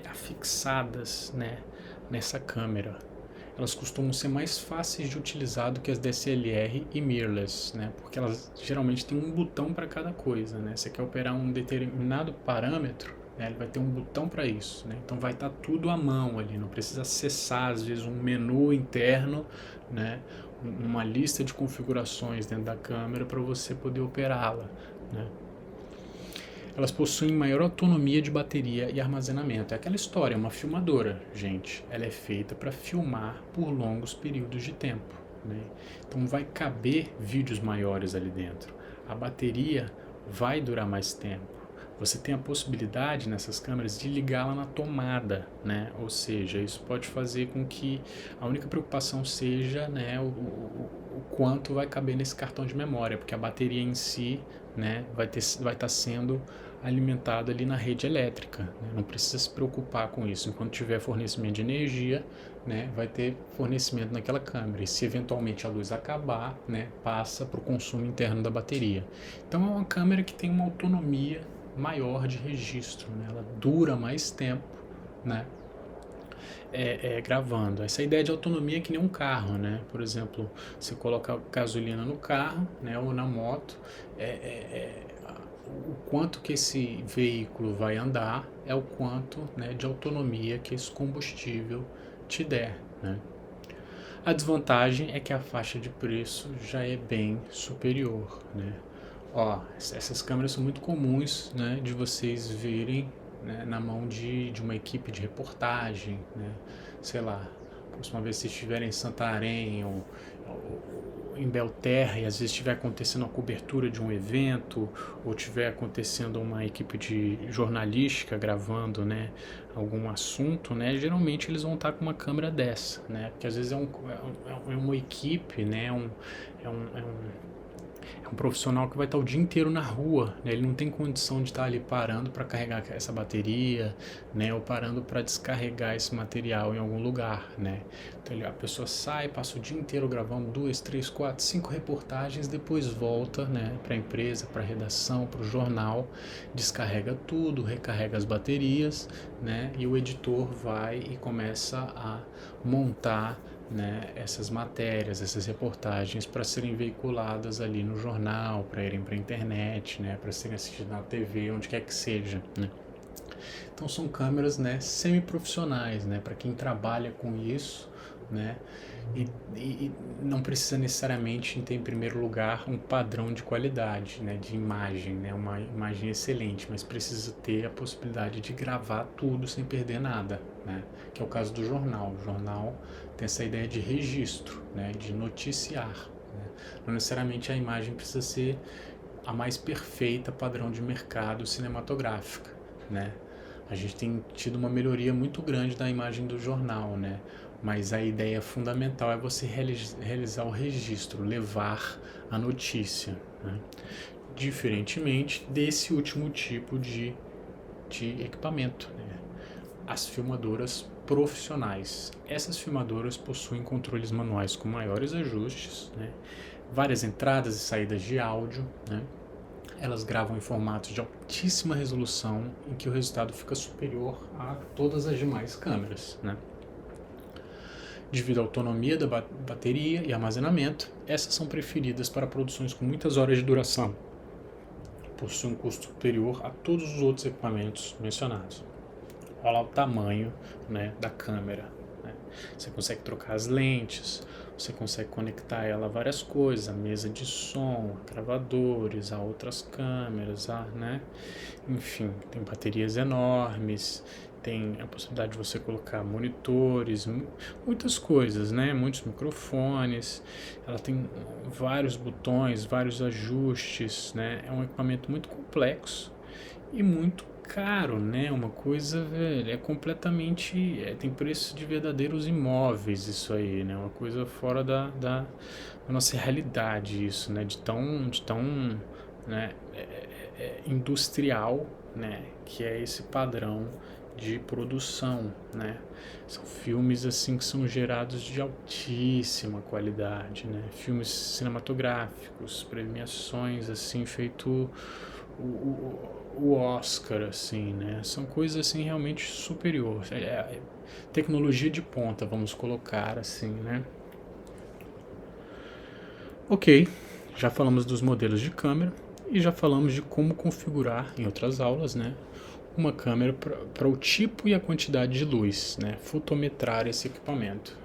afixadas, né, nessa câmera. Elas costumam ser mais fáceis de utilizar do que as DSLR e mirrorless, né? Porque elas geralmente têm um botão para cada coisa, né? Você quer operar um determinado parâmetro, né? Ele vai ter um botão para isso, né? Então vai estar tudo à mão ali, não precisa acessar às vezes um menu interno, né? Uma lista de configurações dentro da câmera para você poder operá-la, né? Elas possuem maior autonomia de bateria e armazenamento. É aquela história, uma filmadora, gente. Ela é feita para filmar por longos períodos de tempo, né? Então vai caber vídeos maiores ali dentro. A bateria vai durar mais tempo. Você tem a possibilidade nessas câmeras de ligá-la na tomada, né? Ou seja, isso pode fazer com que a única preocupação seja, né, o quanto vai caber nesse cartão de memória, porque a bateria em si, né, vai estar sendo alimentada ali na rede elétrica, né? Não precisa se preocupar com isso. Enquanto tiver fornecimento de energia, né, vai ter fornecimento naquela câmera. E se eventualmente a luz acabar, né, passa para o consumo interno da bateria. Então é uma câmera que tem uma autonomia maior de registro, né? Ela dura mais tempo, né? Gravando. Essa ideia de autonomia é que nem um carro, né? Por exemplo, você coloca gasolina no carro, né, ou na moto, o quanto que esse veículo vai andar é o quanto, né, de autonomia que esse combustível te der, né? A desvantagem é que a faixa de preço já é bem superior, né? Ó, essas câmeras são muito comuns, né, de vocês verem, né, na mão de uma equipe de reportagem, né? Sei lá, a próxima vez que vocês estiverem em Santarém ou em Belterra e às vezes estiver acontecendo a cobertura de um evento ou estiver acontecendo uma equipe de jornalística gravando, né, algum assunto, né, geralmente eles vão estar com uma câmera dessa, né? Porque às vezes é uma equipe, né, é um profissional que vai estar o dia inteiro na rua, né? Ele não tem condição de estar ali parando para carregar essa bateria, né? Ou parando para descarregar esse material em algum lugar, né? Então a pessoa sai, passa o dia inteiro gravando 2, 3, 4, 5 reportagens, depois volta, né, para a empresa, para a redação, para o jornal, descarrega tudo, recarrega as baterias, né? E o editor vai e começa a montar, né, essas matérias, essas reportagens para serem veiculadas ali no jornal, para irem para a internet, né, para serem assistidas na TV, onde quer que seja, né. Então são câmeras, né, semi-profissionais, né, para quem trabalha com isso, né, e não precisa necessariamente ter em primeiro lugar um padrão de qualidade, né, de imagem, né, uma imagem excelente, mas precisa ter a possibilidade de gravar tudo sem perder nada, né, que é o caso do jornal. O jornal tem essa ideia de registro, né, de noticiar, né. Não necessariamente a imagem precisa ser a mais perfeita padrão de mercado cinematográfica, né. A gente tem tido uma melhoria muito grande da imagem do jornal, né? Mas a ideia fundamental é você realizar o registro, levar a notícia, né? Diferentemente desse último tipo de equipamento, né? As filmadoras profissionais. Essas filmadoras possuem controles manuais com maiores ajustes, né? Várias entradas e saídas de áudio, né? Elas gravam em formatos de altíssima resolução, em que o resultado fica superior a todas as demais câmeras, né? Devido à autonomia da bateria e armazenamento, essas são preferidas para produções com muitas horas de duração. Possuem um custo superior a todos os outros equipamentos mencionados. Olha lá o tamanho, né, da câmera, né? Você consegue trocar as lentes, você consegue conectar ela a várias coisas, a mesa de som, a gravadores, a outras câmeras, né? Enfim, tem baterias enormes, tem a possibilidade de você colocar monitores, muitas coisas, né? Muitos microfones, ela tem vários botões, vários ajustes, né? É um equipamento muito complexo e muito caro, né? Uma coisa, velho, é completamente... tem preço de verdadeiros imóveis isso aí, né? Uma coisa fora da nossa realidade isso, né? De tão né? Industrial, né? Que é esse padrão de produção, né? São filmes assim que são gerados de altíssima qualidade, né? Filmes cinematográficos, premiações assim, feito o Oscar, assim, né? São coisas assim realmente superiores. Tecnologia de ponta, vamos colocar assim, né? Ok, já falamos dos modelos de câmera e já falamos de como configurar em outras aulas, né? Uma câmera para o tipo e a quantidade de luz, né? Fotometrar esse equipamento.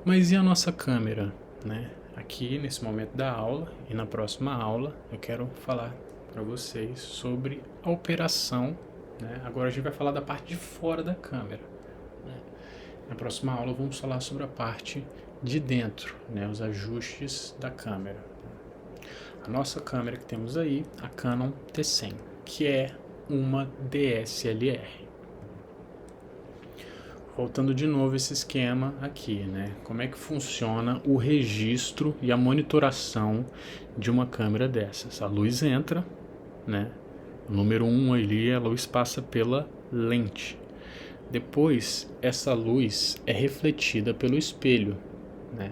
Mas e a nossa câmera, né? Aqui nesse momento da aula e na próxima aula eu quero falar para vocês sobre a operação, né? Agora a gente vai falar da parte de fora da câmera, né? Na próxima aula vamos falar sobre a parte de dentro, né? Os ajustes da câmera. A nossa câmera que temos aí, a Canon T100, que é uma DSLR. Voltando de novo esse esquema aqui, né? Como é que funciona o registro e a monitoração de uma câmera dessas? A luz entra, né? O número 1 ali, a luz passa pela lente. Depois, essa luz é refletida pelo espelho, né?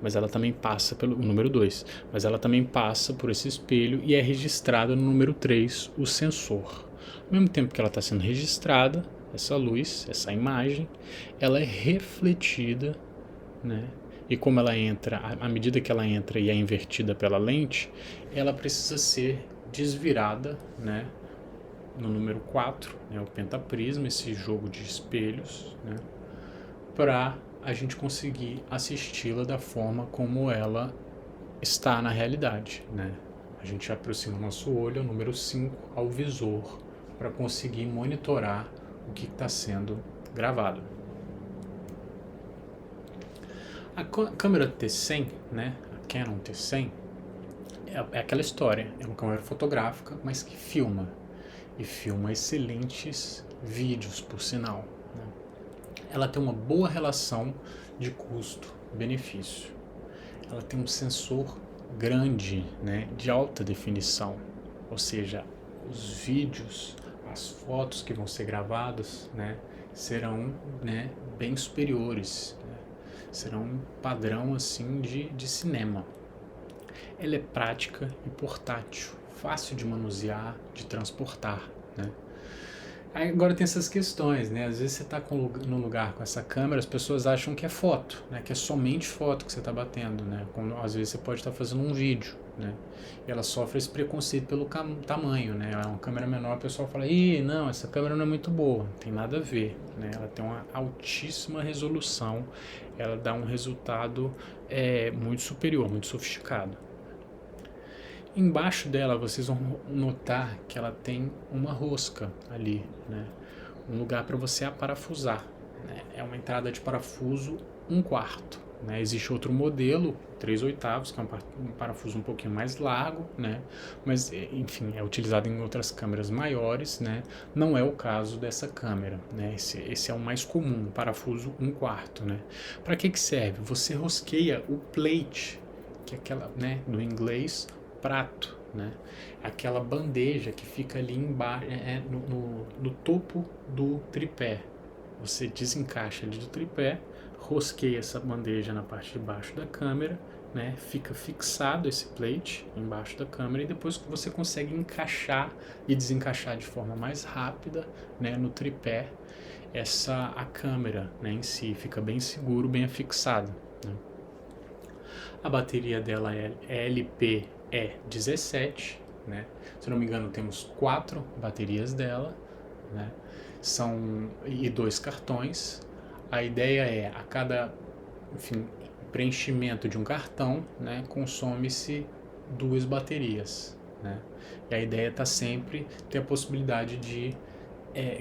Mas ela também passa pelo número 2, mas ela também passa por esse espelho e é registrada no número 3, o sensor. Ao mesmo tempo que ela está sendo registrada, essa luz, essa imagem, ela é refletida, né? E como ela entra, à medida que ela entra e é invertida pela lente, ela precisa ser desvirada, né? No número 4, né? O pentaprisma, esse jogo de espelhos, né? Para a gente conseguir assisti-la da forma como ela está na realidade, né? A gente aproxima o nosso olho, o número 5, ao visor, para conseguir monitorar o que está sendo gravado. A câmera T100, né? A Canon T100, é aquela história, é uma câmera fotográfica, mas que filma, e filma excelentes vídeos, por sinal, né? Ela tem uma boa relação de custo-benefício. Ela tem um sensor grande, né, de alta definição, ou seja, os vídeos, as fotos que vão ser gravadas, né, serão, né, bem superiores, né, serão um padrão assim de cinema. Ela é prática e portátil, fácil de manusear, de transportar, né. Agora tem essas questões, né? Às vezes você está no lugar com essa câmera, as pessoas acham que é foto, né? Que é somente foto que você está batendo, né? Como, às vezes você pode estar fazendo um vídeo, né? E ela sofre esse preconceito pelo tamanho, né? É uma câmera menor, o pessoal fala, não, essa câmera não é muito boa. Não tem nada a ver, né? Ela tem uma altíssima resolução, ela dá um resultado muito superior, muito sofisticado. Embaixo dela vocês vão notar que ela tem uma rosca ali, né? Um lugar para você aparafusar, né? É uma entrada de parafuso 1/4, né? Existe outro modelo, 3/8, que é um parafuso um pouquinho mais largo, né? Mas enfim, é utilizado em outras câmeras maiores, né? Não é o caso dessa câmera, né? Esse é o mais comum, parafuso 1/4, né? Para que serve? Você rosqueia o plate, que é aquela, né, do inglês, prato, né? Aquela bandeja que fica ali embaixo, no topo do tripé. Você desencaixa ali do tripé, rosqueia essa bandeja na parte de baixo da câmera, né? Fica fixado esse plate embaixo da câmera e depois você consegue encaixar e desencaixar de forma mais rápida, né, no tripé a câmera, né, em si, fica bem seguro, bem afixado, né? A bateria dela é LPE17, né? Se não me engano, temos 4 baterias dela, né? E 2 cartões. a ideia é, a cada, enfim, preenchimento de um cartão, né, consome-se 2 baterias, né? E a ideia está sempre ter a possibilidade de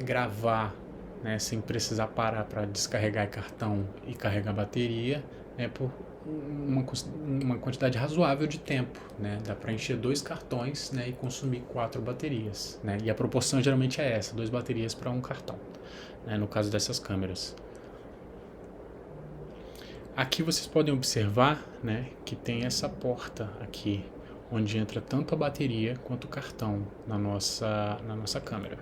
gravar, né, sem precisar parar para descarregar cartão e carregar bateria, né, por uma quantidade razoável de tempo, né? Dá para encher 2 cartões, né, e consumir 4 baterias, né? E a proporção geralmente é essa, 2 baterias para um cartão, né, no caso dessas câmeras. Aqui vocês podem observar, né, que tem essa porta aqui, onde entra tanto a bateria quanto o cartão na nossa câmera.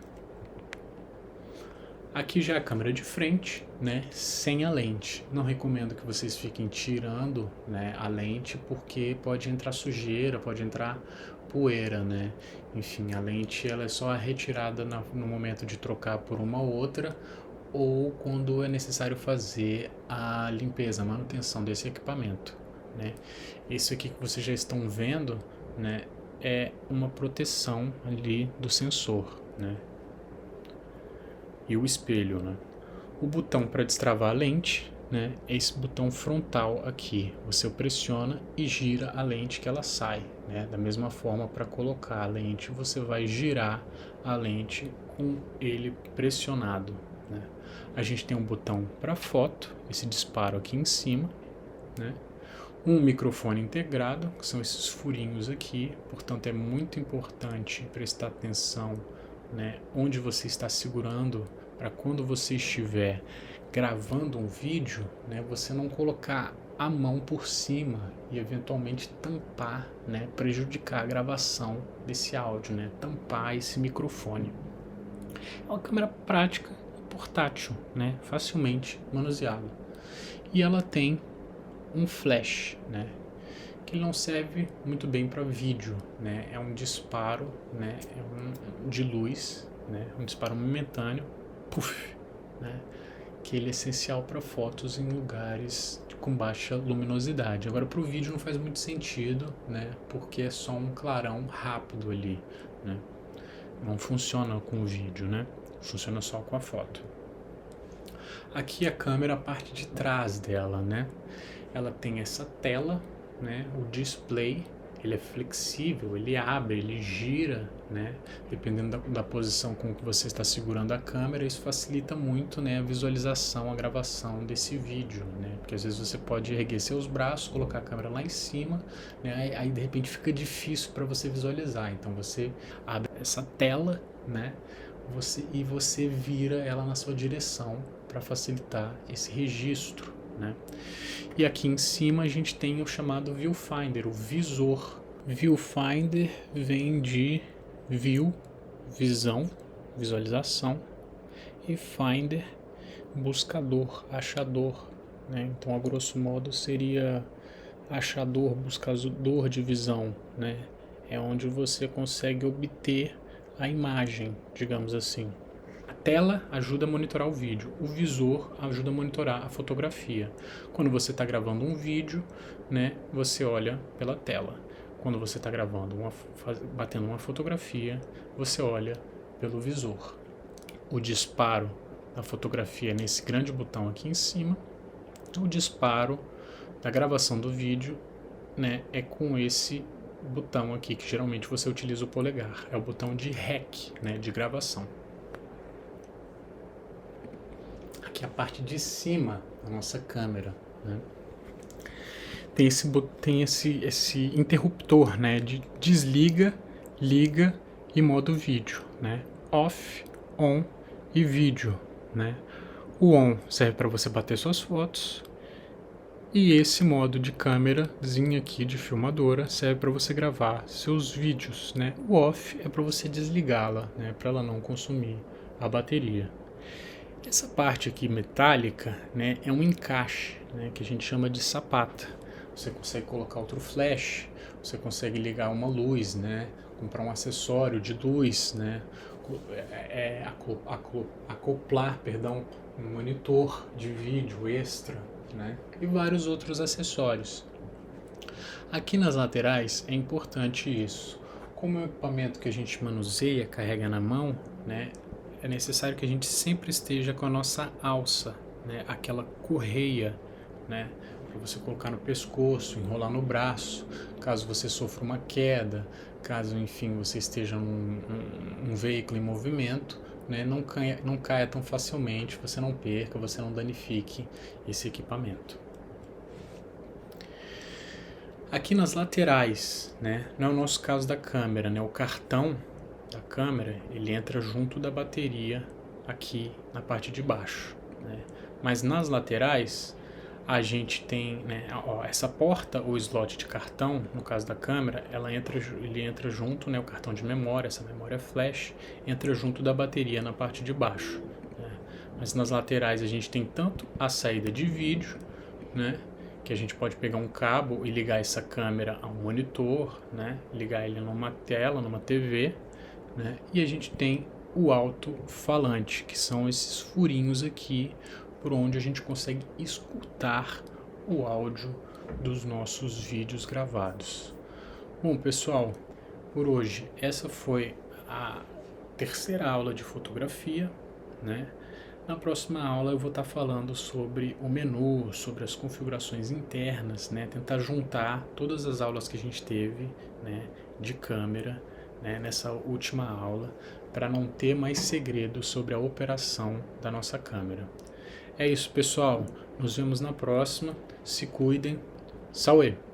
Aqui já é a câmera de frente, né, sem a lente. Não recomendo que vocês fiquem tirando, né, a lente, porque pode entrar sujeira, pode entrar poeira, né? Enfim, a lente ela é só retirada no momento de trocar por uma outra, ou quando é necessário fazer a limpeza, a manutenção desse equipamento, né? Isso aqui que vocês já estão vendo, né, é uma proteção ali do sensor, né? E o espelho, né? O botão para destravar a lente, né, é esse botão frontal aqui. Você pressiona e gira a lente que ela sai, né? Da mesma forma, para colocar a lente, você vai girar a lente com ele pressionado, né? A gente tem um botão para foto, esse disparo aqui em cima, né? Um microfone integrado, que são esses furinhos aqui, portanto é muito importante prestar atenção, né, onde você está segurando, para quando você estiver gravando um vídeo, né, você não colocar a mão por cima e eventualmente tampar, né, prejudicar a gravação desse áudio, né, tampar esse microfone. É uma câmera prática e portátil, né, facilmente manuseável. E ela tem um flash, né, que não serve muito bem para vídeo, né? É um disparo, né, de luz, né, um disparo momentâneo, puff, né, que ele é essencial para fotos em lugares com baixa luminosidade. Agora, para o vídeo não faz muito sentido, né, porque é só um clarão rápido ali, né? Não funciona com o vídeo, né? Funciona só com a foto. Aqui a câmera, a parte de trás dela, né? Ela tem essa tela, né? O display, ele é flexível, ele abre, ele gira, né? Dependendo da posição com que você está segurando a câmera, isso facilita muito, né, a visualização, a gravação desse vídeo, né? Porque às vezes você pode erguer seus braços, colocar a câmera lá em cima, né? Aí de repente fica difícil para você visualizar. Então você abre essa tela, né? Você vira ela na sua direção para facilitar esse registro, né? E aqui em cima a gente tem o chamado viewfinder, o visor. Viewfinder vem de view, visão, visualização, e finder, buscador, achador, né? Então, a grosso modo, seria achador, buscador de visão, né? É onde você consegue obter a imagem, digamos assim. A tela ajuda a monitorar o vídeo, o visor ajuda a monitorar a fotografia. Quando você está gravando um vídeo, né, você olha pela tela. Quando você está gravando, batendo uma fotografia, você olha pelo visor. O disparo da fotografia é nesse grande botão aqui em cima. O disparo da gravação do vídeo, né, é com esse botão aqui, que geralmente você utiliza o polegar. É o botão de REC, né, de gravação. Aqui a parte de cima da nossa câmera, né, tem esse interruptor, né, de desliga, liga e modo vídeo, né, off, on e vídeo, né. O on serve para você bater suas fotos, e esse modo de câmerazinha aqui de filmadora serve para você gravar seus vídeos, né. O off é para você desligá-la, né, para ela não consumir a bateria. Essa parte aqui metálica, né, é um encaixe, né, que a gente chama de sapata. Você consegue colocar outro flash, você consegue ligar uma luz, né, comprar um acessório de luz, né, acoplar, um monitor de vídeo extra, né, e vários outros acessórios. Aqui nas laterais é importante isso. Como é um equipamento que a gente manuseia, carrega na mão, né, é necessário que a gente sempre esteja com a nossa alça, né, aquela correia, né, para você colocar no pescoço, enrolar no braço, caso você sofra uma queda, caso, enfim, você esteja num veículo em movimento, né, não caia tão facilmente, você não perca, você não danifique esse equipamento. Aqui nas laterais, né, não é o nosso caso da câmera, né, o cartão da câmera, ele entra junto da bateria aqui na parte de baixo, né, mas nas laterais a gente tem, né, ó, essa porta ou slot de cartão, no caso da câmera, ele entra junto, né, o cartão de memória, essa memória flash, entra junto da bateria na parte de baixo, né, mas nas laterais a gente tem tanto a saída de vídeo, né, que a gente pode pegar um cabo e ligar essa câmera a um monitor, né, ligar ele numa tela, numa TV, né, e a gente tem o alto-falante, que são esses furinhos aqui, por onde a gente consegue escutar o áudio dos nossos vídeos gravados. Bom, pessoal, por hoje essa foi a terceira aula de fotografia, né? Na próxima aula eu vou estar falando sobre o menu, sobre as configurações internas, né? Tentar juntar todas as aulas que a gente teve, né, de câmera, né, nessa última aula, para não ter mais segredos sobre a operação da nossa câmera. É isso, pessoal. Nos vemos na próxima. Se cuidem. Saúde!